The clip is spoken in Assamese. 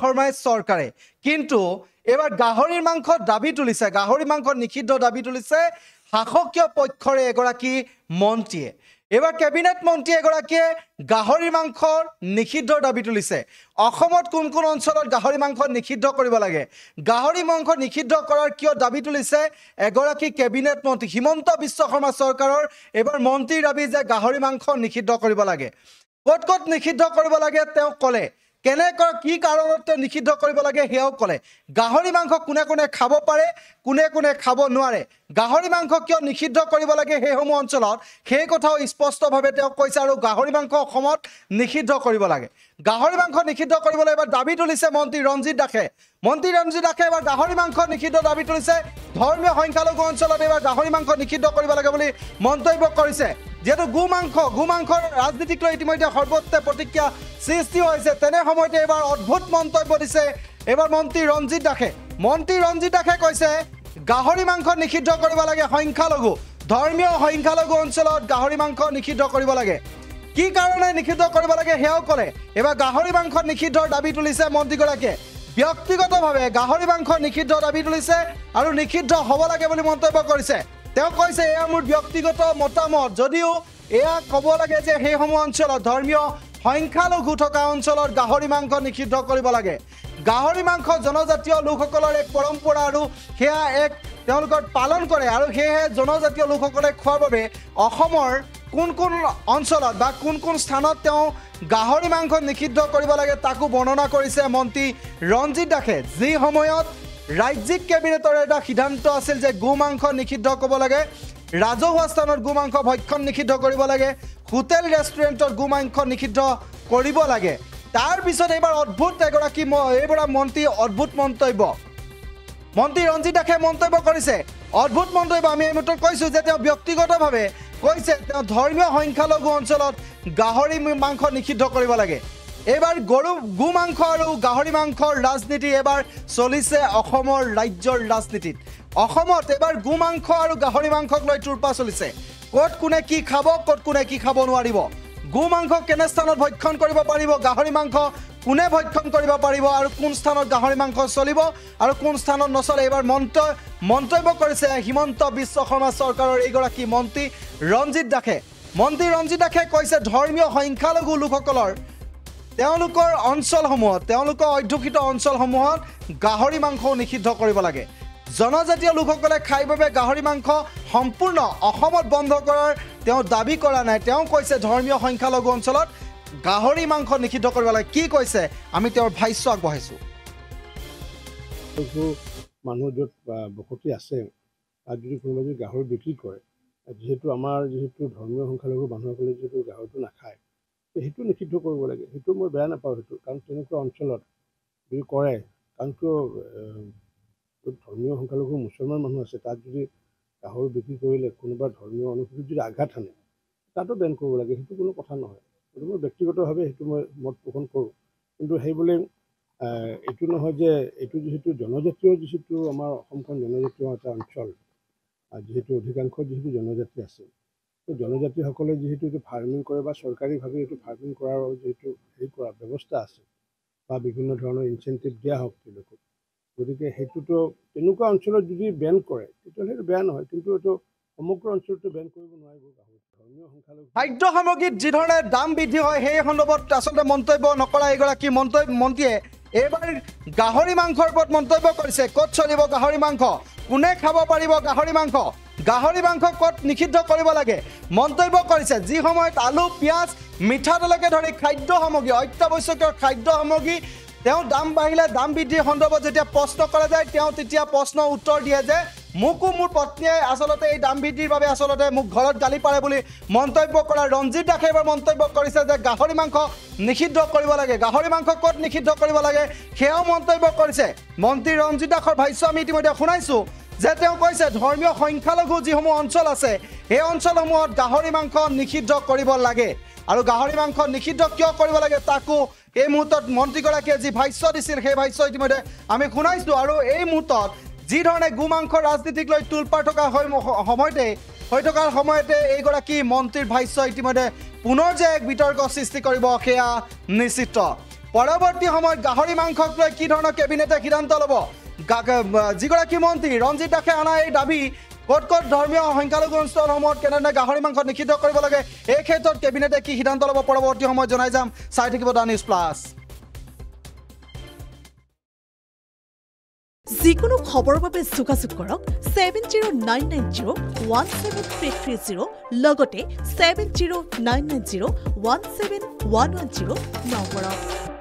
শৰ্মাই চৰকাৰে কিন্তু এবাৰ গাহৰিৰ মাংস দাবী তুলিছে গাহৰি মাংস নিষিদ্ধ দাবী তুলিছে শাসকীয় পক্ষৰে এগৰাকী মন্ত্ৰীয়ে এবাৰ কেবিনেট মন্ত্ৰী এগৰাকীয়ে গাহৰি মাংসৰ নিষিদ্ধ দাবী তুলিছে অসমত কোন কোন অঞ্চলত গাহৰি মাংস নিষিদ্ধ কৰিব লাগে গাহৰি মাংস নিষিদ্ধ কৰাৰ কিয় দাবী তুলিছে এগৰাকী কেবিনেট মন্ত্ৰী হিমন্ত বিশ্ব শৰ্মা চৰকাৰৰ এবাৰ মন্ত্ৰীৰ দাবী যে গাহৰি মাংস নিষিদ্ধ কৰিব লাগে কত কত নিষিদ্ধ কৰিব লাগে তেওঁ ক'লে কেনেকৈ কি কাৰণত নিষিদ্ধ কৰিব লাগে হেও ক'লে গাহৰি মাংস কোনে কোনে খাব পাৰে কোনে কোনে খাব নোৱাৰে গাহৰি মাংস কিয় নিষিদ্ধ কৰিব লাগে হেসমূহ অঞ্চলত সেই কথাও স্পষ্টভাৱে তেওঁ কৈছে আৰু গাহৰি মাংস অসমত নিষিদ্ধ কৰিব লাগে গাহৰি মাংস নিষিদ্ধ কৰিবলৈ এবাৰ দাবী তুলিছে মন্ত্ৰী ৰঞ্জিত দাসে এবাৰ গাহৰি মাংস নিষিদ্ধ দাবী তুলিছে ধৰ্মীয় সংখ্যালঘু অঞ্চলত এবাৰ গাহৰি মাংস নিষিদ্ধ কৰিব লাগে বুলি মন্তব্য কৰিছে যেহেতু গু মাংসৰ ৰাজনীতিক লৈ ইতিমধ্যে সৰ্বত্ৰে প্ৰতিক্ৰিয়া সৃষ্টি হৈছে তেনে সময়তে এবাৰ অদ্ভুত মন্তব্য দিছে এবাৰ মন্ত্ৰী ৰঞ্জিত দাসে কৈছে গাহৰি মাংস নিষিদ্ধ কৰিব লাগে ধৰ্মীয় সংখ্যালঘু অঞ্চলত গাহৰি মাংস নিষিদ্ধ কৰিব লাগে কি কাৰণে নিষিদ্ধ কৰিব লাগে হেও ক'লে এবাৰ গাহৰি মাংস নিষিদ্ধৰ দাবী তুলিছে মন্ত্ৰীগৰাকীয়ে ব্যক্তিগতভাৱে গাহৰি মাংস নিষিদ্ধ দাবী তুলিছে আৰু নিষিদ্ধ হ'ব লাগে বুলি মন্তব্য কৰিছে তেওঁ কৈছে এয়া মোৰ ব্যক্তিগত মতামত যদিও এয়া ক'ব লাগে যে সেইসমূহ অঞ্চলত ধৰ্মীয় সংখ্যালঘু থকা অঞ্চলত গাহৰি মাংস নিষিদ্ধ কৰিব লাগে গাহৰি মাংস জনজাতীয় লোকসকলৰ এক পৰম্পৰা আৰু সেয়া এক তেওঁলোকৰ পালন কৰে আৰু সেয়েহে জনজাতীয় লোকসকলে খোৱাৰ বাবে অসমৰ কোন কোন অঞ্চলত বা কোন কোন স্থানত তেওঁ গাহৰি মাংস নিষিদ্ধ কৰিব লাগে তাকো বৰ্ণনা কৰিছে মন্ত্ৰী ৰঞ্জিত দাসে যি সময়ত ৰাজ্যিক কেবিনেটৰ এটা সিদ্ধান্ত আছিল যে গু মাংস নিষিদ্ধ কৰিব লাগে ৰাজহুৱা স্থানত গু মাংস ভক্ষণ নিষিদ্ধ কৰিব লাগে হোটেল ৰেষ্টুৰেণ্টত গু মাংস নিষিদ্ধ কৰিব লাগে তাৰ পিছত এবাৰ অদ্ভুত এগৰাকী মন্ত্ৰী অদ্ভুত মন্ত্ৰী ৰঞ্জিত দাসে মন্তব্য কৰিছে অদ্ভুত মন্তব্য আমি এই মুহূৰ্তত কৈছোঁ যে তেওঁ ব্যক্তিগতভাৱে কৈছে তেওঁ ধৰ্মীয় সংখ্যালঘু অঞ্চলত গাহৰি মাংস নিষিদ্ধ কৰিব লাগে এবাৰ গু মাংস আৰু গাহৰি মাংসৰ ৰাজনীতি এবাৰ চলিছে অসমৰ ৰাজ্যৰ ৰাজনীতিত অসমত এবাৰ গু মাংস আৰু গাহৰি মাংসক লৈ তুৰ্পা চলিছে ক'ত কোনে কি খাব ক'ত কোনে কি খাব নোৱাৰিব গু মাংস কেনে স্থানত ভক্ষণ কৰিব পাৰিব গাহৰি মাংস কোনে ভক্ষণ কৰিব পাৰিব আৰু কোন স্থানত গাহৰি মাংস চলিব আৰু কোন স্থানত নচলে এবাৰ মন্তব্য কৰিছে হিমন্ত বিশ্ব শৰ্মা চৰকাৰৰ এইগৰাকী মন্ত্ৰী ৰঞ্জিত দাসে কৈছে ধৰ্মীয় সংখ্যালঘু লোকসকলৰ তেওঁলোকৰ অঞ্চলসমূহত তেওঁলোকৰ অধ্যুষিত অঞ্চলসমূহত গাহৰি মাংস নিষিদ্ধ কৰিব লাগে জনজাতীয় লোকসকলে খাই বাবে গাহৰি মাংস সম্পূৰ্ণ অসমত বন্ধ কৰাৰ তেওঁ দাবী কৰা নাই তেওঁ কৈছে ধৰ্মীয় সংখ্যালঘু অঞ্চলত গাহৰি মাংস নিষিদ্ধ কৰিব লাগে কি কৈছে আমি তেওঁৰ ভাষ্য আগবঢ়াইছোঁ মানুহ য'ত বসতি আছে তাত যদি কোনোবাই যদি গাহৰি বিক্ৰী কৰে যিহেতু ধৰ্মীয় সংখ্যালঘু মানুহসকলে যিহেতু গাহৰিটো নাখায় সেইটো নিষিদ্ধ কৰিব লাগে সেইটো মই বেয়া নাপাওঁ সেইটো কাৰণ তেনেকুৱা অঞ্চলত যদি কৰে কাৰণ কিয় ধৰ্মীয় সংখ্যালঘু মুছলমান মানুহ আছে তাত যদি গাহৰি বিক্ৰী কৰিলে কোনোবা ধৰ্মীয় অনুভূতিত যদি আঘাত আনে তাতো বেন কৰিব লাগে সেইটো কোনো কথা নহয় কিন্তু মই ব্যক্তিগতভাৱে সেইটো মই মত পোষণ কৰোঁ কিন্তু সেইবুলি এইটো নহয় যে এইটো যিহেতু জনজাতীয় যিহেতু আমাৰ অসমখন জনজাতীয় এটা অঞ্চল যিহেতু অধিকাংশ যিহেতু জনজাতি আছে সেই জনজাতিসকলে যিহেতু এইটো ফাৰ্মিং কৰে বা চৰকাৰীভাৱে এইটো ফাৰ্মিং কৰাৰ যিহেতু কৰা ব্যৱস্থা আছে বা বিভিন্ন ধৰণৰ ইনচেণ্টিভ দিয়া হওক তেওঁলোকক গতিকে সেইটোতো তেনেকুৱা অঞ্চলত যদি বেন কৰে তেতিয়াহ'লে সেইটো বেয়া নহয় কিন্তু এইটো সমগ্ৰ অঞ্চলটো বেন কৰিব নোৱাৰিব ধৰ্মীয় সংখ্যালঘু খাদ্য সামগ্ৰীত যি ধৰণে দাম বৃদ্ধি হয় সেই সন্দৰ্ভত আচলতে মন্তব্য নকৰা এগৰাকী মন্ত্ৰীয়ে এইবাৰ গাহৰি মাংসৰ ওপৰত মন্তব্য কৰিছে ক'ত চলিব গাহৰি মাংস কোনে খাব পাৰিব গাহৰি মাংস ক'ত নিষিদ্ধ কৰিব লাগে মন্তব্য কৰিছে যি সময়ত আলু পিঁয়াজ মিঠাতেলকে ধৰি খাদ্য সামগ্ৰী অত্যাৱশ্যকীয় খাদ্য সামগ্ৰী তেওঁ দাম বাঢ়িলে দাম বৃদ্ধিৰ সন্দৰ্ভত যেতিয়া প্ৰশ্ন কৰা যায় তেওঁ তেতিয়া প্ৰশ্নৰ উত্তৰ দিয়ে যে মোকো মোৰ পত্নীয়ে আচলতে এই দাম বৃদ্ধিৰ বাবে আচলতে মোক ঘৰত গালি পাৰে বুলি মন্তব্য কৰা ৰঞ্জিত দাসে এবাৰ মন্তব্য কৰিছে যে গাহৰি মাংস নিষিদ্ধ কৰিব লাগে গাহৰি মাংস ক'ত নিষিদ্ধ কৰিব লাগে সেয়াও মন্তব্য কৰিছে মন্ত্ৰী ৰঞ্জিত দাসৰ ভাষ্য আমি ইতিমধ্যে শুনাইছোঁ যে তেওঁ কৈছে ধৰ্মীয় সংখ্যালঘু যিসমূহ অঞ্চল আছে সেই অঞ্চলসমূহত গাহৰি মাংস নিষিদ্ধ কৰিব লাগে আৰু গাহৰি মাংস নিষিদ্ধ কিয় কৰিব লাগে তাকো এই মুহূৰ্তত মন্ত্ৰীগৰাকীয়ে যি ভাষ্য দিছিল সেই ভাষ্য ইতিমধ্যে আমি শুনাইছোঁ আৰু এই মুহূৰ্তত যি ধৰণে গু মাংস ৰাজনীতিক লৈ তুলপাৰ থকা হৈ থকাৰ সময়তে এইগৰাকী মন্ত্ৰীৰ ভাষ্য ইতিমধ্যে পুনৰ যে এক বিতৰ্ক সৃষ্টি কৰিব সেয়া নিশ্চিত পৰৱৰ্তী সময়ত গাহৰি মাংসক লৈ কি ধৰণৰ কেবিনেটে সিদ্ধান্ত ল'ব যিগৰাকী মন্ত্ৰী ৰঞ্জিত দাসে অনা এই দাবী ক'ত ক'ত ধৰ্মীয় সংখ্যালঘু অঞ্চলসমূহত কেনেধৰণে গাহৰি মাংস নিষিদ্ধ কৰিব লাগে এই ক্ষেত্ৰত কেবিনেটে কি সিদ্ধান্ত ল'ব পৰৱৰ্তী সময়ত জনাই যাম চাই থাকিব দা নিউজ প্লাছ যিকোনো খবৰৰ বাবে যোগাযোগ কৰক 7099017330 লগতে 7099017110 নম্বৰত